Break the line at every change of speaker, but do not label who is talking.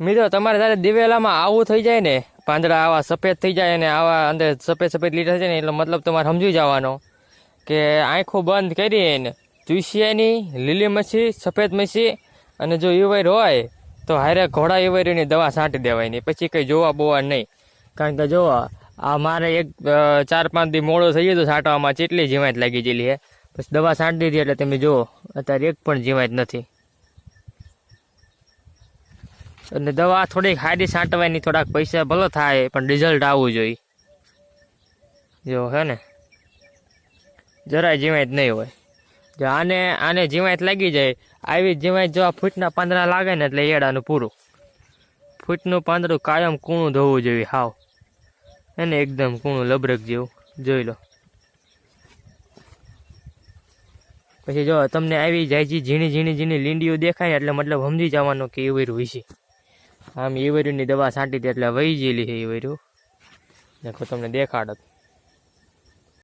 મિત્રો તમારે જ્યારે દિવેલામાં આવું થઈ જાય ને, પાંદડા આવા સફેદ થઈ જાય અને આવા અંદર સફેદ સફેદ લીટા છે ને, એટલે મતલબ તમારે સમજી જવાનો કે આંખો બંધ કરીને ચૂસિયાની લીલી મચ્છી, સફેદ મચ્છી અને જો ઈવર હોય તો હારે ઘોડા ઈવરની દવા છાંટી દેવાય નહીં, પછી કંઈ જોવા બોવા નહીં. કારણ કે જો આ મારે એક 4-5 દી મોડો થઈ ગયો તો છાંટવામાં, કેટલી જીવાત લાગી ગયેલી છે. પછી દવા છાંટી દીધી એટલે તમે જુઓ અત્યારે એક પણ જીવાત નથી. અને દવા થોડીક હારી છાંટવાની, થોડાક પૈસા ભલે થાય પણ રિઝલ્ટ આવવું જોઈએ. જો હે ને જરાય જીવાત નહીં હોય. જો આને જીવાત લાગી જાય, આવી જીવાત જો આ ફૂટના પાંદડા લાગે ને એટલે એડાનું પૂરું. ફૂટનું પાંદડું કાયમ કૂણું ધોવું જોઈએ, હાવ એને એકદમ કૂણું લબરક જેવું જોઈ લો. પછી જો તમને આવી જાય ઝીણી ઝીણી લીંડીઓ દેખાય એટલે મતલબ સમજી જવાનું કે ઈવરું વિશે. આમ ઈવરુની દવા છાંટી દે એટલે વહી ગયેલી છે ઈવરું. દેખો તમને દેખાડત.